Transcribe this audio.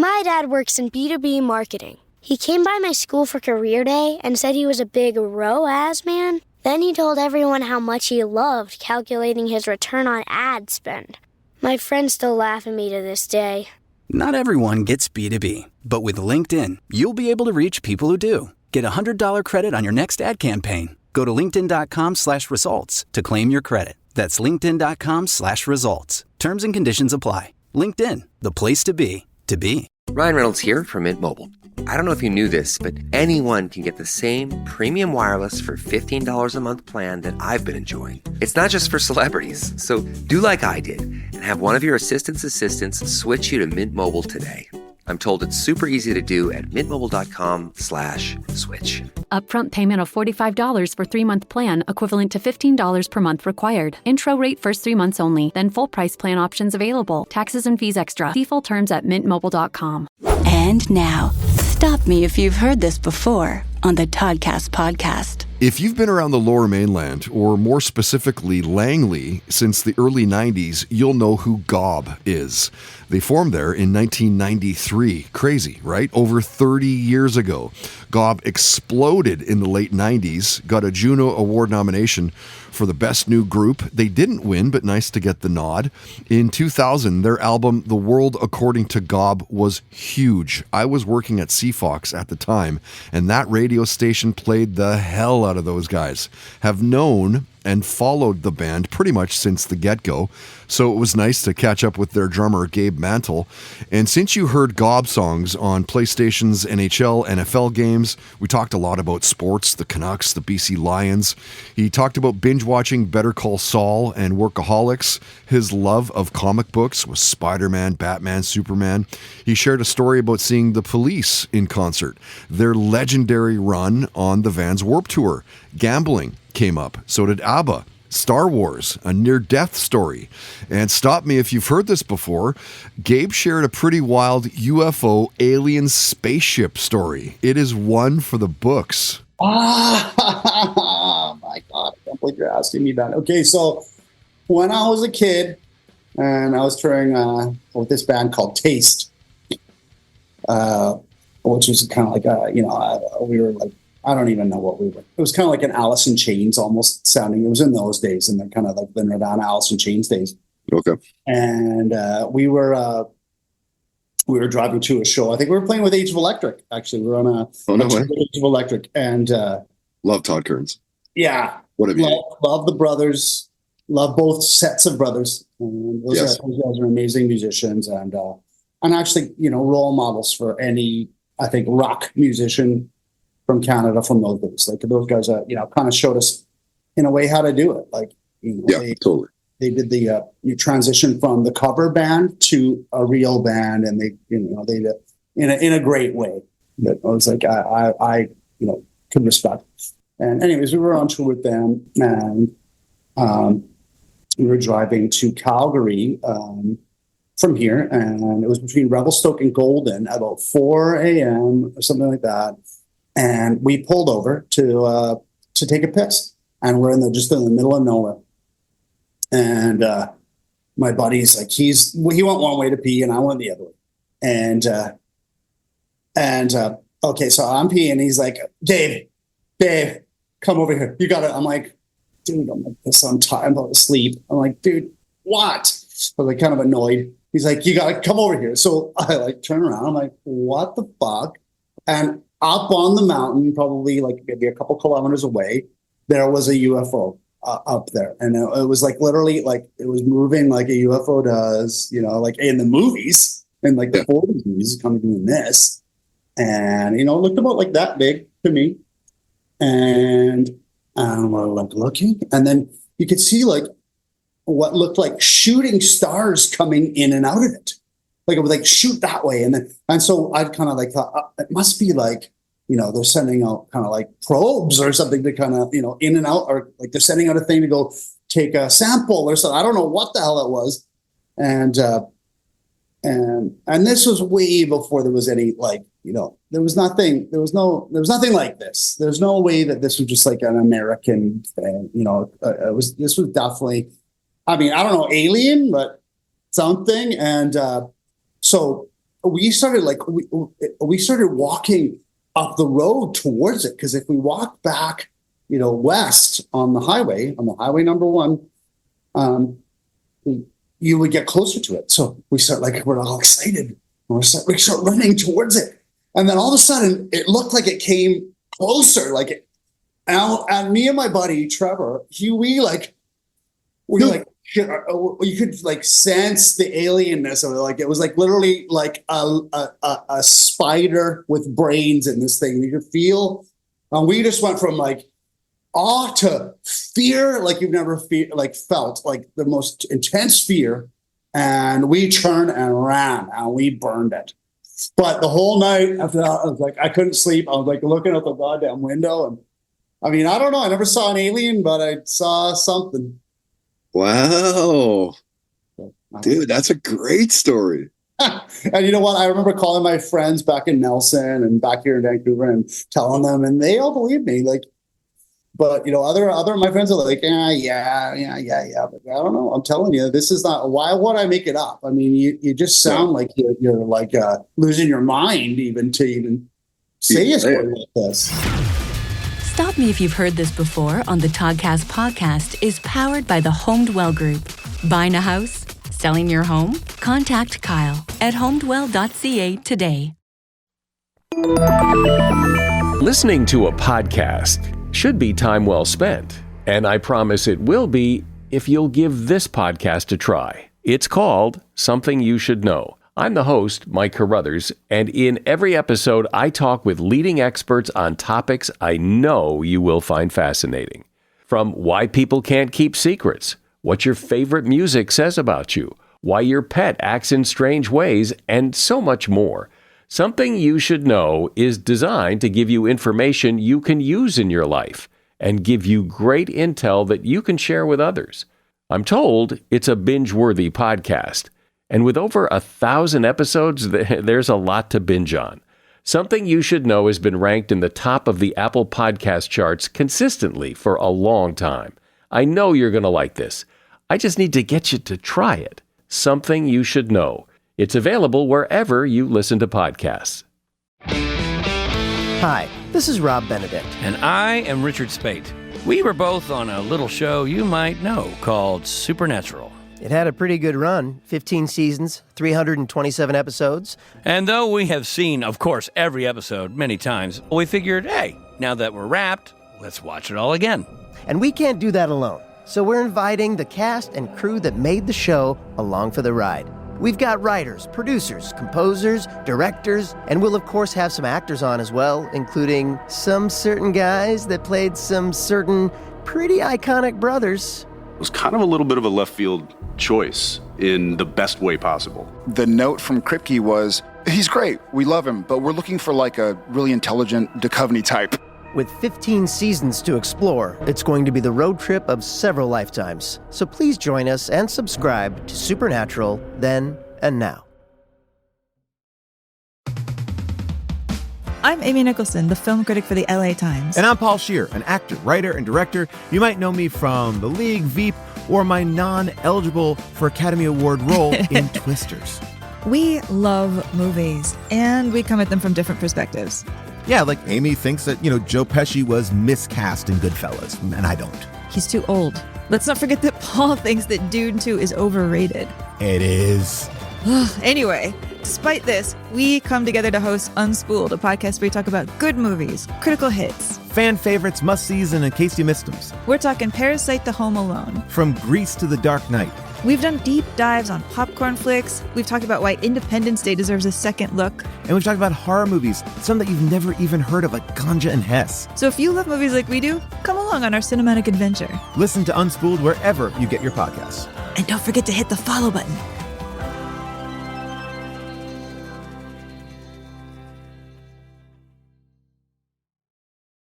My dad works in B2B marketing. He came by my school for career day and said he was a big ROAS man. Then he told everyone how much he loved calculating his return on ad spend. My friends still laugh at me to this day. Not everyone gets B2B, but with LinkedIn, you'll be able to reach people who do. Get a $100 credit on your next ad campaign. Go to linkedin.com/results to claim your credit. That's linkedin.com/results. Terms and conditions apply. LinkedIn, the place to be, to be. Ryan Reynolds here from Mint Mobile. I don't know if you knew this, but anyone can get the same premium wireless for $15 a month plan that I've been enjoying. It's not just for celebrities. So do like I did and have one of your assistants switch you to Mint Mobile today. I'm told it's super easy to do at mintmobile.com/switch. Upfront payment of $45 for 3-month plan, equivalent to $15 per month required. Intro rate first 3 months only, then full price plan options available. Taxes and fees extra. See full terms at mintmobile.com. And now, stop me if you've heard this before on the Toddcast podcast. If you've been around the Lower Mainland, or more specifically Langley, since the early 90s, you'll know who Gob is. They formed there in 1993. Crazy, right? Over 30 years ago. Gob exploded in the late 90s, got a Juno Award nomination for the Best New Group. They didn't win, but nice to get the nod. In 2000, their album, The World According to Gob, was huge. I was working at CFOX at the time, and that radio station played the hell out of those guys. Have known and followed the band pretty much since the get-go, so it was nice to catch up with their drummer, Gabe Mantle. And since you heard Gob songs on PlayStation's NHL, NFL games, we talked a lot about sports, the Canucks, the BC Lions. He talked about binge-watching Better Call Saul and Workaholics. His love of comic books was Spider-Man, Batman, Superman. He shared a story about seeing the Police in concert, their legendary run on the Vans Warped Tour. Gambling came up. So did ABBA, Star Wars, a near-death story. And stop me if you've heard this before, Gabe shared a pretty wild UFO alien spaceship story. It is one for the books. Oh my God, I can't believe you're asking me that. Okay, so when I was a kid and I was touring with this band called Taste, which was kind of like, we were like, I don't even know what we were. It was kind of like an Alice in Chains almost sounding. It was in those days, and they're kind of like the Nirvana Alice in Chains days. Okay. And we were driving to a show. I think we were playing with Age of Electric. Actually, we were on a Age of Electric, and love Todd Kearns. Yeah, what have you? Love the brothers. Love both sets of brothers. And those guys are amazing musicians, and actually, role models for any, I think, rock musician from Canada from those days. Like those guys, kind of showed us in a way how to do it. Like, totally. They did the you transition from the cover band to a real band, and they did it in a great way. That I was like, I could respect. And anyways, we were on tour with them, and we were driving to Calgary from here, and it was between Revelstoke and Golden at about 4 a.m. or something like that. And we pulled over to take a piss, and we're just in the middle of nowhere. And my buddy's like, he went one way to pee, and I went the other way. And okay, so I'm peeing, and he's like, Dave, come over here. You got it. I'm like, dude, I'm like this. I'm tired. I'm about to sleep. I'm like, dude, what? I was like kind of annoyed. He's like, you got to come over here. So I like turn around. I'm like, what the fuck? And up on the mountain, probably like maybe a couple kilometers away, there was a UFO up there. And it was like literally like it was moving like a UFO does, like in the movies, in like the 40s movies, kind of doing this. And, it looked about like that big to me. And we're like looking. And then you could see like what looked like shooting stars coming in and out of it. Like it would like shoot that way. And so I'd kind of like thought it must be like, they're sending out kind of like probes or something to kind of, in and out, or like they're sending out a thing to go take a sample or something. I don't know what the hell it was. And this was way before there was any like, there was nothing like this. There's no way that this was just like an American thing. This was definitely, I mean, I don't know, alien, but something. And so we started we started walking up the road towards it, because if we walk back, west on the highway number 1, you would get closer to it. So we start we're all excited. We start running towards it, and then all of a sudden it looked like it came closer. And me and my buddy Trevor, you could sense the alienness of it. It was literally a spider with brains in this thing. You could feel, and we just went from awe to fear, you've never felt the most intense fear. And we turned and ran, and we burned it. But the whole night after that, I was I couldn't sleep. I was looking out the goddamn window, and I don't know. I never saw an alien, but I saw something. Wow. Dude, that's a great story. And you know what? I remember calling my friends back in Nelson and back here in Vancouver and telling them, and they all believed me. But other of my friends are yeah. But I don't know. I'm telling you, this is not. Why would I make it up? You just sound like you're losing your mind even to say a story like this. Stop Me If You've Heard This Before on the Toddcast podcast is powered by the HomedWell Group. Buying a house? Selling your home? Contact Kyle at homedwell.ca today. Listening to a podcast should be time well spent, and I promise it will be if you'll give this podcast a try. It's called Something You Should Know. I'm the host, Mike Carruthers, and in every episode, I talk with leading experts on topics I know you will find fascinating. From why people can't keep secrets, what your favorite music says about you, why your pet acts in strange ways, and so much more. Something You Should Know is designed to give you information you can use in your life and give you great intel that you can share with others. I'm told it's a binge-worthy podcast. And with over 1,000 episodes, there's a lot to binge on. Something You Should Know has been ranked in the top of the Apple Podcast charts consistently for a long time. I know you're going to like this. I just need to get you to try it. Something You Should Know. It's available wherever you listen to podcasts. Hi, this is Rob Benedict. And I am Richard Spate. We were both on a little show you might know called Supernatural. It had a pretty good run, 15 seasons, 327 episodes. And though we have seen, of course, every episode many times, we figured, hey, now that we're wrapped, let's watch it all again. And we can't do that alone. So we're inviting the cast and crew that made the show along for the ride. We've got writers, producers, composers, directors, and we'll of course have some actors on as well, including some certain guys that played some certain pretty iconic brothers. It was kind of a little bit of a left field choice in the best way possible. The note from Kripke was, he's great, we love him, but we're looking for a really intelligent Duchovny type. With 15 seasons to explore, it's going to be the road trip of several lifetimes. So please join us and subscribe to Supernatural Then and Now. I'm Amy Nicholson, the film critic for the LA Times. And I'm Paul Scheer, an actor, writer, and director. You might know me from The League, Veep, or my non-eligible for Academy Award role in Twisters. We love movies, and we come at them from different perspectives. Yeah, like Amy thinks that, Joe Pesci was miscast in Goodfellas, and I don't. He's too old. Let's not forget that Paul thinks that Dune 2 is overrated. It is. Anyway, despite this, we come together to host Unspooled, a podcast where we talk about good movies, critical hits, fan favorites, must-sees, and in case you missed them. We're talking Parasite to Home Alone. From Grease to The Dark Knight. We've done deep dives on popcorn flicks. We've talked about why Independence Day deserves a second look. And we've talked about horror movies, some that you've never even heard of, like Ganja and Hess. So if you love movies like we do, come along on our cinematic adventure. Listen to Unspooled wherever you get your podcasts. And don't forget to hit the follow button.